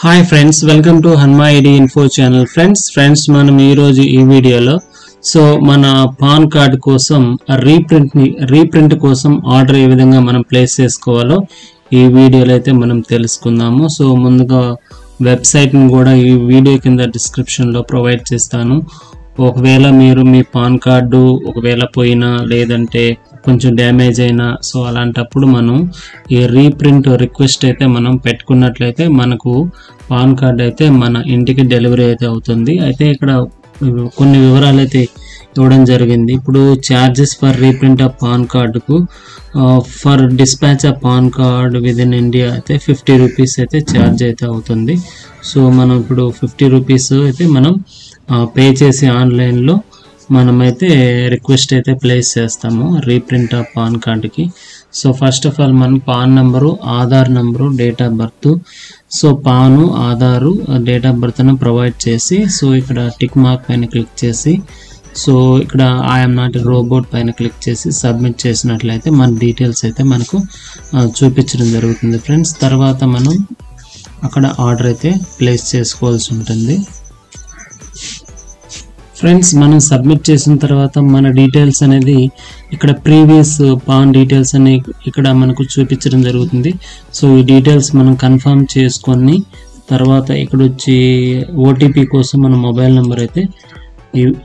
Hi friends, welcome to Hanma ID info channel. Friends మనం ఈరోజు ఈ వీడియోలో మన పాన్ కార్డ్ కోసం రీప్రింట్ కోసం ఆర్డర్ ఏ విధంగా మనం ప్లేస్ చేసుకోవాలో ఈ వీడియోలో అయితే మనం తెలుసుకుందాము. సో ముందుగా వెబ్సైట్ని కూడా ఈ వీడియో కింద డిస్క్రిప్షన్లో ప్రొవైడ్ చేస్తాను. ఒకవేళ మీరు మీ పాన్ కార్డు ఒకవేళ పోయినా లేదంటే కొంచెం డ్యామేజ్ అయినా సో అలాంటప్పుడు మనం ఈ రీప్రింట్ రిక్వెస్ట్ అయితే మనం పెట్టుకున్నట్లయితే మనకు పాన్ కార్డ్ అయితే మన ఇంటికి డెలివరీ అయితే అవుతుంది. అయితే ఇక్కడ కొన్ని వివరాలు అయితే ఇవ్వడం జరిగింది. ఇప్పుడు charges for reprint of PAN కార్డుకు for dispatch of PAN card within India అయితే 50 రూపీస్ అయితే ఛార్జ్ అయితే అవుతుంది. సో మనం ఇప్పుడు 50 రూపీస్ అయితే మనం పే చేసి ఆన్లైన్లో మనమైతే రిక్వెస్ట్ అయితే ప్లేస్ చేస్తాము రీప్రింట్ ఆఫ్ పాన్ కార్డుకి. సో ఫస్ట్ ఆఫ్ ఆల్ మనం PAN number, Aadhaar number, date of birth, so PAN, Aadhaar, date of బర్త్ను ప్రొవైడ్ చేసి సో ఇక్కడ టిక్ మార్క్ పైన క్లిక్ చేసి సో ఇక్కడ ఐఎమ్ నాట్ ఎ రోబోట్ పైన క్లిక్ చేసి సబ్మిట్ చేసినట్లయితే మన డీటెయిల్స్ అయితే మనకు చూపించడం జరుగుతుంది ఫ్రెండ్స్. తర్వాత మనం అక్కడ ఆర్డర్ అయితే ప్లేస్ చేసుకోవాల్సి ఉంటుంది. ఫ్రెండ్స్ మనం సబ్మిట్ చేసిన తర్వాత మన డీటెయిల్స్ అనేది ఇక్కడ ప్రీవియస్ పాన్ డీటెయిల్స్ అని ఇక్కడ మనకు చూపించడం జరుగుతుంది. సో ఈ డీటెయిల్స్ మనం కన్ఫర్మ్ చేసుకొని తర్వాత ఇక్కడ వచ్చి ఓటీపీ కోసం మన మొబైల్ నెంబర్ అయితే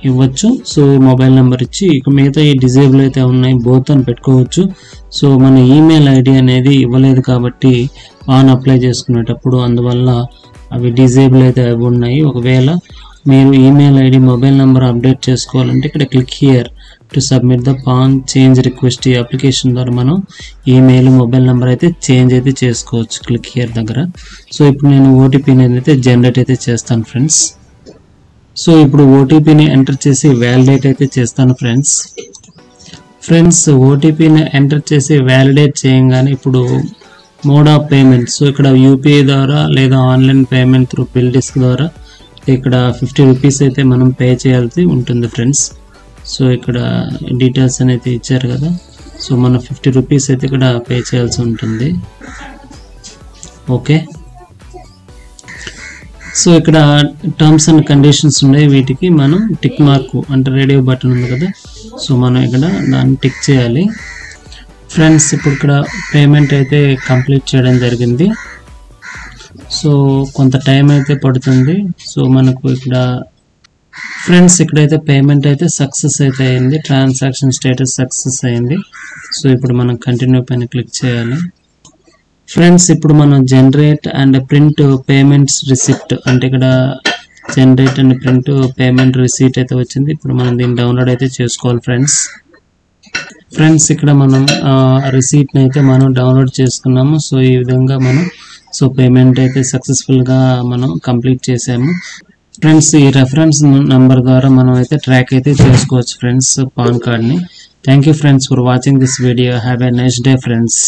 ఇవ్వచ్చు. సో మొబైల్ నెంబర్ ఇచ్చి ఇక మిగతా ఈ డిజేబుల్ అయితే ఉన్నాయి, బోత్ అని పెట్టుకోవచ్చు. సో మన ఈమెయిల్ ఐడి అనేది ఇవ్వలేదు కాబట్టి పాన్ అప్లై చేసుకునేటప్పుడు అందువల్ల అవి డిజేబుల్ అయితే అవి ఉన్నాయి. ఒకవేళ మీరు email ID, mobile number update చేసుకోవాలంటే ఇక్కడ click here to submit the pan change request. ఈ అప్లికేషన్ ద్వారా మనం ఈమెయిల్, మొబైల్ నెంబర్ అయితే చేంజ్ అయితే చేసుకోవచ్చు క్లిక్ హియర్ దగ్గర. సో ఇప్పుడు నేను ఓటీపీని అయితే జనరేట్ అయితే చేస్తాను ఫ్రెండ్స్. సో ఇప్పుడు ఓటీపీని ఎంటర్ చేసి వ్యాలిడేట్ అయితే చేస్తాను ఫ్రెండ్స్. ఓటీపీని ఎంటర్ చేసి వ్యాలిడేట్ చేయగానే ఇప్పుడు మోడ్ ఆఫ్ పేమెంట్, సో ఇక్కడ యూపీఐ ద్వారా లేదా online payment through BillDesk ద్వారా ఇక్కడ 50 రూపీస్ అయితే మనం పే చేయాల్సి ఉంటుంది ఫ్రెండ్స్. సో ఇక్కడ డీటెయిల్స్ అనేది ఇచ్చారు కదా, సో మనం 50 రూపీస్ అయితే ఇక్కడ పే చేయాల్సి ఉంటుంది. ఓకే, సో ఇక్కడ టర్మ్స్ అండ్ కండిషన్స్ ఉన్నాయి, వీటికి మనం టిక్ మార్క్ అంటే రేడియో బటన్ ఉంది కదా, సో మనం ఇక్కడ దాన్ని టిక్ చేయాలి ఫ్రెండ్స్. ఇప్పుడు ఇక్కడ పేమెంట్ అయితే కంప్లీట్ చేయడం జరిగింది. సో కొంత టైం అయితే పడుతుంది. సో మనకు ఇక్కడ ఫ్రెండ్స్ ఇక్కడైతే పేమెంట్ అయితే సక్సెస్ అయితే అయింది, ట్రాన్సాక్షన్ స్టేటస్ సక్సెస్ అయింది. సో ఇప్పుడు మనం కంటిన్యూ పైన క్లిక్ చేయాలి ఫ్రెండ్స్. ఇప్పుడు మనం generate and print payments receipt అంటే ఇక్కడ generate and print payment receipt అయితే వచ్చింది. ఇప్పుడు మనం దీన్ని డౌన్లోడ్ అయితే చేసుకోవాలి ఫ్రెండ్స్. ఇక్కడ మనం రిసీట్ని అయితే మనం డౌన్లోడ్ చేసుకున్నాము. సో ఈ విధంగా మనం పేమెంట్ అయితే సక్సెస్ఫుల్గా మనం కంప్లీట్ చేసాము ఫ్రెండ్స్. ఈ రెఫరెన్స్ నెంబర్ ద్వారా మనం అయితే ట్రాక్ అయితే చేసుకోవచ్చు ఫ్రెండ్స్ పాన్ కార్డ్ని. Thank you friends for watching this video. Have a nice day friends.